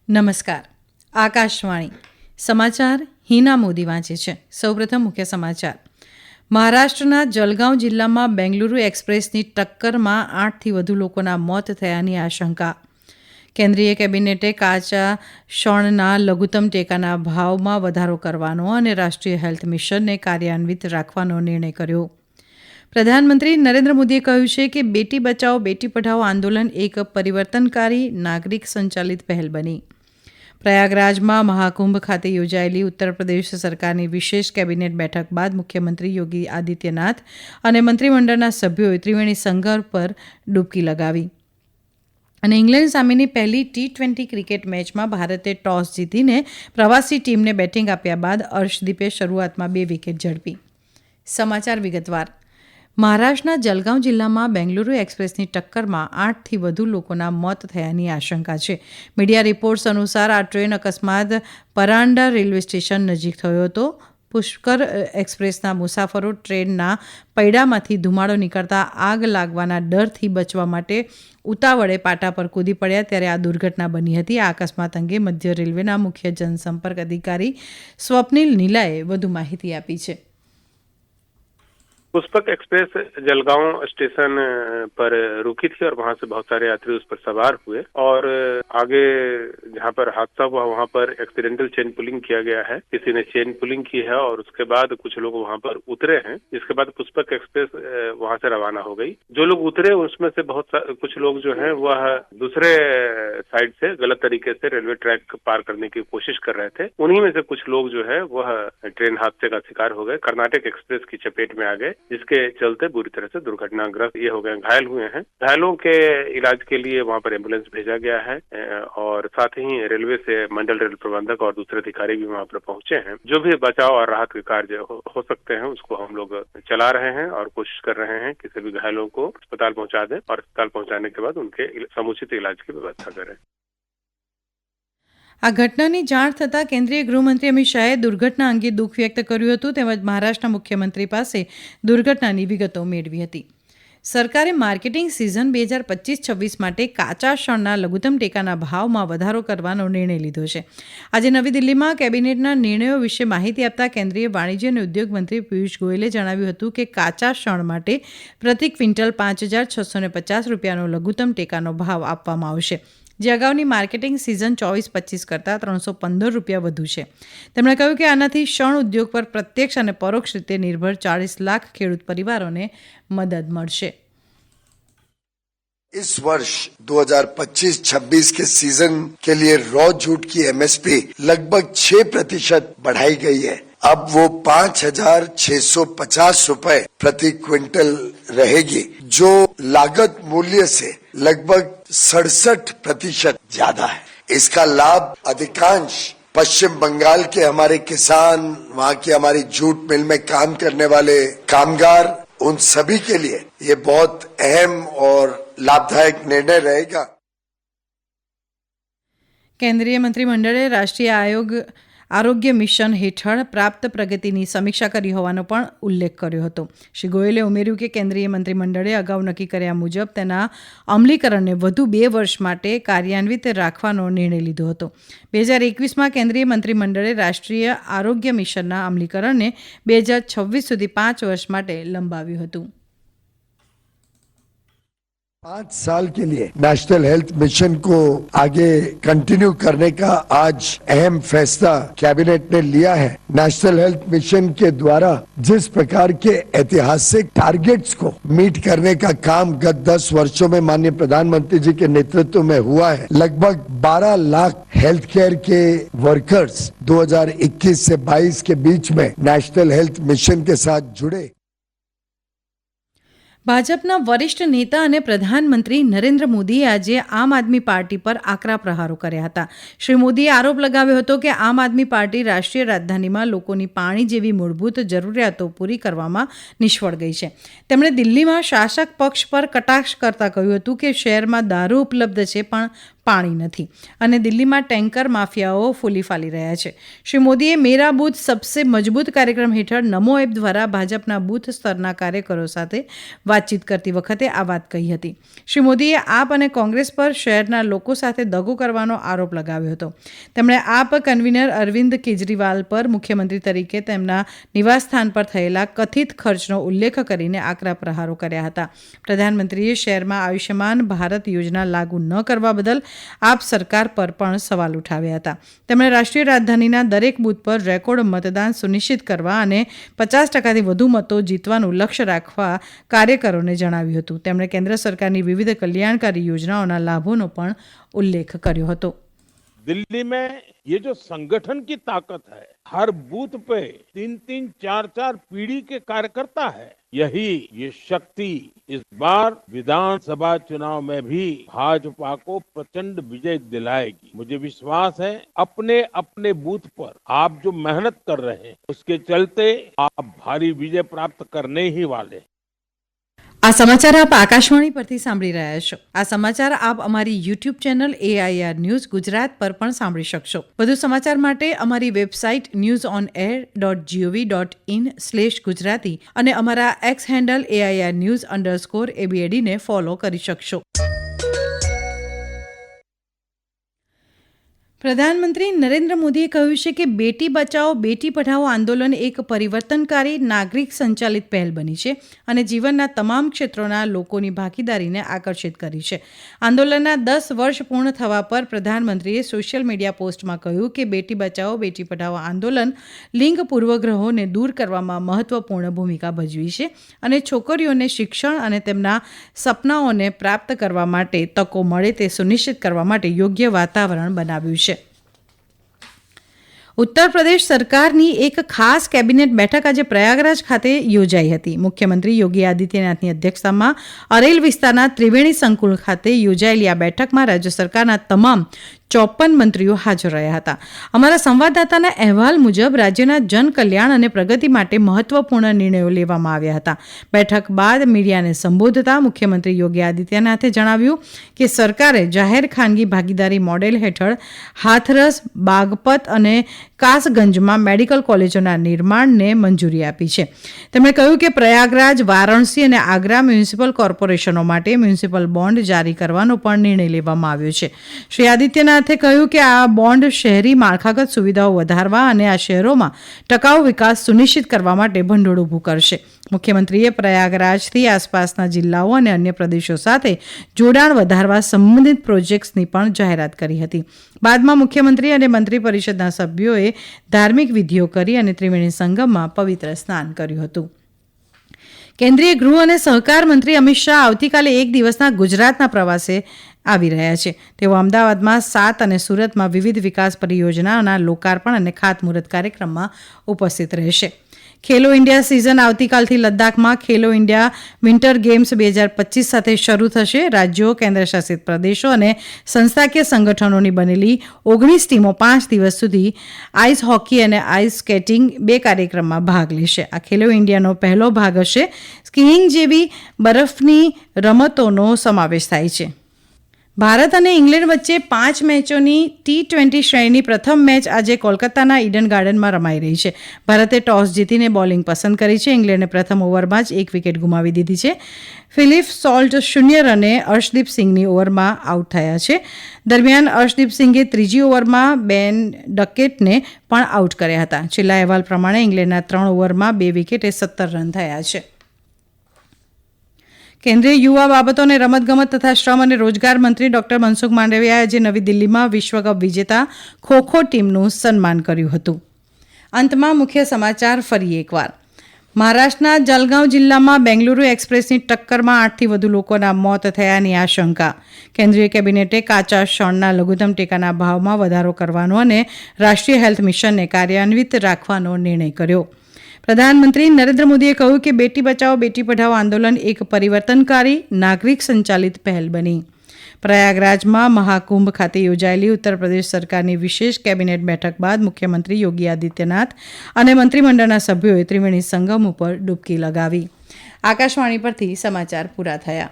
નમસ્કાર. આકાશવાણી સમાચાર હિના મોદી વાંચે છે. સૌપ્રથમ મુખ્ય સમાચાર. મહારાષ્ટ્રના જલગાંવ જિલ્લામાં બેંગલુરુ એક્સપ્રેસની ટક્કરમાં 8થી વધુ લોકોના મોત થયાની આશંકા. કેન્દ્રીય કેબિનેટે કાચા શણના લઘુત્તમ ટેકાના ભાવમાં વધારો કરવાનો અને રાષ્ટ્રીય હેલ્થ મિશનને કાર્યાન્વિત રાખવાનો નિર્ણય કર્યો. પ્રધાનમંત્રી નરેન્દ્ર મોદીએ કહ્યું છે કે બેટી બચાવો બેટી પઢાઓ આંદોલન એક પરિવર્તનકારી નાગરિક સંચાલિત પહેલ બની. પ્રયાગરાજમાં મહાકુંભ ખાતે યોજાયેલી ઉત્તર પ્રદેશ સરકારની વિશેષ કેબિનેટ બેઠક બાદ મુખ્યમંત્રી યોગી આદિત્યનાથ અને મંત્રીમંડળના સભ્યોએ ત્રિવેણી સંગમ પર ડૂબકી લગાવી. અને ઇંગ્લેન્ડ સામેની પહેલી T20 ક્રિકેટ મેચમાં ભારતે ટોસ જીતીને પ્રવાસી ટીમને બેટિંગ આપ્યા બાદ અર્શદીપે શરૂઆતમાં 2 વિકેટ ઝડપી. સમાચાર વિગતવાર. મહારાષ્ટ્રના જલગાંવ જિલ્લામાં બેંગલુરુ એક્સપ્રેસની ટક્કરમાં 8થી વધુ લોકોના મોત થયાની આશંકા છે. મીડિયા રિપોર્ટ્સ અનુસાર આ ટ્રેન અકસ્માત પરાંડા રેલવે સ્ટેશન નજીક થયો હતો. પુષ્કર એક્સપ્રેસના મુસાફરો ટ્રેનના પૈડામાંથી ધુમાડો નીકળતા આગ લાગવાના ડરથી બચવા માટે ઉતાવળે પાટા પર કૂદી પડ્યા ત્યારે આ દુર્ઘટના બની હતી. આ અકસ્માત અંગે મધ્ય રેલવેના મુખ્ય જનસંપર્ક અધિકારી સ્વપ્નિલ નીલાએ વધુ માહિતી આપી છે. पुष्पक एक्सप्रेस जलगांव स्टेशन पर रुकी थी और वहां से बहुत सारे यात्री उस पर सवार हुए और आगे जहां पर हादसा हुआ वहां पर एक्सीडेंटल चेन पुलिंग किया गया है. किसी ने चेन पुलिंग की है और उसके बाद कुछ लोग वहां पर उतरे हैं. इसके बाद पुष्पक एक्सप्रेस वहां से रवाना हो गई. जो लोग उतरे उसमें से कुछ लोग जो हैं वह दूसरे साइड से गलत तरीके से रेलवे ट्रैक पार करने की कोशिश कर रहे थे. उन्हीं में से कुछ लोग जो है वह ट्रेन हादसे का शिकार हो गए, कर्नाटक एक्सप्रेस की चपेट में आ गए, जिसके चलते बुरी तरह से दुर्घटनाग्रस्त ये हो गए, घायल हुए हैं. घायलों के इलाज के लिए वहां पर एम्बुलेंस भेजा गया है और साथ ही रेलवे से मंडल रेल प्रबंधक और दूसरे अधिकारी भी वहां पर पहुंचे हैं. जो भी बचाव और राहत के कार्य हो सकते हैं उसको हम लोग चला रहे हैं और कोशिश कर रहे हैं कि सभी घायलों को अस्पताल पहुंचा दें और अस्पताल पहुंचाने के बाद उनके समुचित इलाज की व्यवस्था करें. આ ઘટનાની જાણ થતાં કેન્દ્રીય ગૃહમંત્રી અમિત શાહે દુર્ઘટના અંગે દુઃખ વ્યક્ત કર્યું હતું તેમજ મહારાષ્ટ્રના મુખ્યમંત્રી પાસે દુર્ઘટનાની વિગતો મેળવી હતી. સરકારે માર્કેટિંગ સિઝન 2025-26 માટે કાચા શણના લઘુત્તમ ટેકાના ભાવમાં વધારો કરવાનો નિર્ણય લીધો છે. આજે નવી દિલ્હીમાં કેબિનેટના નિર્ણયો વિશે માહિતી આપતા કેન્દ્રીય વાણિજ્ય અને ઉદ્યોગ મંત્રી પિયુષ ગોયલે જણાવ્યું હતું કે કાચા શણ માટે પ્રતિ ક્વિન્ટલ ₹5,650નો લઘુત્તમ ટેકાનો ભાવ આપવામાં આવશે, જે અગાઉની માર્કેટિંગ સિઝન 24-25 કરતાં ₹315 વધુ છે. તેમણે કહ્યું કે આનાથી શણ ઉદ્યોગ પર પ્રત્યક્ષ અને પરોક્ષ રીતે નિર્ભર 40 લાખ ખેડૂત પરિવારોને મદદ મળશે. इस वर्ष 2025-26 के सीजन के लिए रॉ जूट की एमएसपी लगभग 6% बढ़ाई गई है. अब वो ₹5,650 प्रति क्विंटल रहेगी, जो लागत मूल्य से लगभग 67% ज्यादा है. इसका लाभ अधिकांश पश्चिम बंगाल के हमारे किसान, वहाँ की हमारी जूट मिल में काम करने वाले कामगार, उन सभी के लिए ये बहुत अहम और लाभदायक निर्णय रहेगा. કેન્દ્રીય મંત્રીમંડળે રાષ્ટ્રીય આરોગ્ય મિશન હેઠળ પ્રાપ્ત પ્રગતિની સમીક્ષા કરી હોવાનો પણ ઉલ્લેખ કર્યો હતો. શ્રી ગોયલે ઉમેર્યું કે કેન્દ્રીય મંત્રીમંડળે અગાઉ નક્કી કર્યા મુજબ તેના અમલીકરણને વધુ 2 વર્ષ માટે કાર્યાન્વિત રાખવાનો નિર્ણય લીધો હતો. 2021માં કેન્દ્રીય મંત્રીમંડળે રાષ્ટ્રીય આરોગ્ય મિશનના અમલીકરણને 2026 સુધી 5 વર્ષ માટે લંબાવ્યું હતું. 5 साल के लिए नेशनल हेल्थ मिशन को आगे कंटिन्यू करने का आज अहम फैसला कैबिनेट ने लिया है. नेशनल हेल्थ मिशन के द्वारा जिस प्रकार के ऐतिहासिक टारगेट्स को मीट करने का काम गत 10 वर्षों में माननीय प्रधानमंत्री जी के नेतृत्व में हुआ है. लगभग 12 लाख हेल्थ केयर के वर्कर्स 2021 से 22 के बीच में नेशनल हेल्थ मिशन के साथ जुड़े. ભાજપના વરિષ્ઠ નેતા અને પ્રધાનમંત્રી નરેન્દ્ર મોદીએ આજે આમ આદમી પાર્ટી પર આકરા પ્રહારો કર્યા હતા. શ્રી મોદીએ આરોપ લગાવ્યો હતો કે આમ આદમી પાર્ટી રાષ્ટ્રીય રાજધાનીમાં લોકોની પાણી જેવી મૂળભૂત જરૂરિયાતો પૂરી કરવામાં નિષ્ફળ ગઈ છે. તેમણે દિલ્હીમાં શાસક પક્ષ પર કટાક્ષ કરતા કહ્યું હતું કે શહેરમાં દારૂ ઉપલબ્ધ છે પણ પાણી નથી અને દિલ્હીમાં ટેન્કર માફિયાઓ ફૂલી ફાલી રહ્યા છે. શ્રી મોદીએ મેરા બૂથ સબસે મજબૂત કાર્યક્રમ હેઠળ નમો એપ દ્વારા ભાજપના બૂથ સ્તરના કાર્યકરો સાથે વાતચીત કરતી વખતે આ વાત કહી હતી. શ્રી મોદીએ આપ અને કોંગ્રેસ પર શહેરના લોકો સાથે દગો કરવાનો આરોપ લગાવ્યો હતો. તેમણે આપ કન્વીનર અરવિંદ કેજરીવાલ પર મુખ્યમંત્રી તરીકે તેમના નિવાસસ્થાન પર થયેલા કથિત ખર્ચનો ઉલ્લેખ કરીને આકરા પ્રહારો કર્યા હતા. પ્રધાનમંત્રીએ શહેરમાં આયુષ્યમાન ભારત યોજના લાગુ ન કરવા બદલ આપ સરકાર પર પણ સવાલ ઉઠાવ્યા હતા. તેમણે રાષ્ટ્રીય રાજધાનીના દરેક બૂથ પર રેકોર્ડ મતદાન સુનિશ્ચિત કરવા અને 50%થી વધુ મતો જીતવાનું લક્ષ્ય રાખવા કાર્યકરોને જણાવ્યું હતું. તેમણે કેન્દ્ર સરકારની વિવિધ કલ્યાણકારી યોજનાઓના લાભોનો પણ ઉલ્લેખ કર્યો હતો. दिल्ली में ये जो संगठन की ताकत है, हर बूथ पे 3-3, 4-4 पीढ़ी के कार्यकर्ता है. यही ये शक्ति इस बार विधानसभा चुनाव में भी भाजपा को प्रचंड विजय दिलाएगी. मुझे विश्वास है अपने अपने बूथ पर आप जो मेहनत कर रहे हैं उसके चलते आप भारी विजय प्राप्त करने ही वाले हैं. આ સમાચાર આપ આકાશવાણી પરથી સાંભળી રહ્યા છો. આ સમાચાર આપ અમારી YouTube channel AIR news Gujarat પર પણ સાંભળી શકશો. વધુ સમાચાર માટે અમારી વેબસાઇટ newsonair.gov.in/gujarati અને અમારા એક્સ હેન્ડલ AIR_news_ABAD ને ફોલો કરી શકશો. પ્રધાનમંત્રી નરેન્દ્ર મોદીએ કહ્યું છે કે બેટી બચાવો બેટી પઢાઓ આંદોલન એક પરિવર્તનકારી નાગરિક સંચાલિત પહેલ બની છે અને જીવનના તમામ ક્ષેત્રોના લોકોની ભાગીદારીને આકર્ષિત કરી છે. આંદોલનના 10 વર્ષ પૂર્ણ થવા પર પ્રધાનમંત્રીએ સોશિયલ મીડિયા પોસ્ટમાં કહ્યું કે બેટી બચાવો બેટી પઢાઓ આંદોલન લિંગ પૂર્વગ્રહોને દૂર કરવામાં મહત્વપૂર્ણ ભૂમિકા ભજવી છે અને છોકરીઓને શિક્ષણ અને તેમના સપનાઓને પ્રાપ્ત કરવા માટે તકો મળે તે સુનિશ્ચિત કરવા માટે યોગ્ય વાતાવરણ બનાવ્યું છે. ઉત્તર પ્રદેશ સરકારની એક ખાસ કેબિનેટ બેઠક આજે પ્રયાગરાજ ખાતે યોજાઈ હતી. મુખ્યમંત્રી યોગી આદિત્યનાથની અધ્યક્ષતામાં અરેલ વિસ્તારના ત્રિવેણી સંકુલ ખાતે યોજાયેલી આ બેઠકમાં રાજ્ય સરકારના તમામ 54 મંત્રીઓ હાજર રહ્યા હતા. અમારા સંવાદદાતાના અહેવાલ મુજબ રાજ્યના જનકલ્યાણ અને પ્રગતિ માટે મહત્વપૂર્ણ નિર્ણયો લેવામાં આવ્યા હતા. બેઠક બાદ મીડિયાને સંબોધતા મુખ્યમંત્રી યોગી આદિત્યનાથે જણાવ્યું કે સરકારે જાહેર ખાનગી ભાગીદારી મોડેલ હેઠળ હાથરસ, બાગપત અને કાસગંજમાં મેડિકલ કોલેજોના નિર્માણને મંજૂરી આપી છે. તેમણે કહ્યું કે પ્રયાગરાજ, વારાણસી અને આગ્રા મ્યુનિસિપલ કોર્પોરેશનો માટે મ્યુનિસિપલ બોન્ડ જારી કરવાનો પણ નિર્ણય લેવામાં આવ્યો છે. શ્રી આદિત્યનાથે કહ્યું કે આ બોન્ડ શહેરી માળખાગત સુવિધાઓ વધારવા અને આ શહેરોમાં ટકાઉ વિકાસ સુનિશ્ચિત કરવા માટે ભંડોળ ઊભું કરશે. મુખ્યમંત્રીએ પ્રયાગરાજથી આસપાસના જિલ્લાઓ અને અન્ય પ્રદેશો સાથે જોડાણ વધારવા સંબંધિત પ્રોજેક્ટ્સની પણ જાહેરાત કરી હતી. બાદમાં મુખ્યમંત્રી અને મંત્રી પરિષદના સભ્યોએ ધાર્મિક વિધિઓ કરી અને ત્રિવેણી સંગમમાં પવિત્ર સ્નાન કર્યું હતું. કેન્દ્રીય ગૃહ અને સહકાર મંત્રી અમિત શાહ આવતીકાલે એક દિવસના ગુજરાતના પ્રવાસે આવી રહ્યા છે. તેઓ અમદાવાદમાં 7 અને સુરતમાં વિવિધ વિકાસ પરિયોજનાઓના લોકાર્પણ અને ખાતમુહૂર્ત કાર્યક્રમમાં ઉપસ્થિત રહેશે. ખેલો ઇન્ડિયા સિઝન આવતીકાલથી લદ્દાખમાં ખેલો ઇન્ડિયા વિન્ટર ગેમ્સ 2025 સાથે શરૂ થશે. રાજ્યો, કેન્દ્રશાસિત પ્રદેશો અને સંસ્થાકીય સંગઠનોની બનેલી 19 ટીમો 5 દિવસ સુધી આઈસ હોકી અને આઈસ સ્કેટિંગ 2 કાર્યક્રમમાં ભાગ લેશે. આ ખેલો ઇન્ડિયાનો પહેલો ભાગ હશે. સ્કીઇંગ જેવી બરફની રમતોનો સમાવેશ થાય છે. ભારત અને ઇંગ્લેન્ડ વચ્ચે 5 મેચોની T20 શ્રેણીની પ્રથમ મેચ આજે કોલકાતાના ઈડન ગાર્ડનમાં રમાઈ રહી છે. ભારતે ટોસ જીતીને બોલિંગ પસંદ કરી છે. ઇંગ્લેન્ડે પ્રથમ ઓવરમાં જ 1 વિકેટ ગુમાવી દીધી છે. ફિલિપ સોલ્ટ 0 રને અર્શદીપ સિંઘની ઓવરમાં આઉટ થયા છે. દરમિયાન અર્શદીપ સિંઘે ત્રીજી ઓવરમાં બેન ડકેટને પણ આઉટ કર્યા હતા. છેલ્લા અહેવાલ પ્રમાણે ઇંગ્લેન્ડના 3 ઓવરમાં 2 વિકેટે 17 રન થયા છે. કેન્દ્રીય યુવા બાબતો અને રમતગમત તથા શ્રમ અને રોજગાર મંત્રી ડોક્ટર મનસુખ માંડવિયાએ આજે નવી દિલ્હીમાં વિશ્વકપ વિજેતા ખો-ખો ટીમનું સન્માન કર્યું હતું. અંતમાં મુખ્ય સમાચાર ફરી એકવાર. મહારાષ્ટ્રના જલગાંવ જિલ્લામાં બેંગલુરુ એક્સપ્રેસની ટક્કરમાં 8થી વધુ લોકોના મોત થયાની આશંકા. કેન્દ્રીય કેબિનેટે કાચા શણના લઘુત્તમ ટેકાના ભાવમાં વધારો કરવાનો અને રાષ્ટ્રીય હેલ્થ મિશનને કાર્યાન્વિત રાખવાનો નિર્ણય કર્યો. પ્રધાનમંત્રી નરેન્દ્ર મોદીએ કહ્યું કે બેટી બચાવો બેટી પઢાઓ આંદોલન એક પરિવર્તનકારી નાગરિક સંચાલિત પહેલ બની. પ્રયાગરાજમાં મહાકુંભ ખાતે યોજાયેલી ઉત્તર પ્રદેશ સરકારની વિશેષ કેબિનેટ બેઠક બાદ મુખ્યમંત્રી યોગી આદિત્યનાથ અને મંત્રીમંડળના સભ્યોએ ત્રિવેણી સંગમ ઉપર ડૂબકી લગાવી. આકાશવાણી પરથી સમાચાર પૂરા થયા.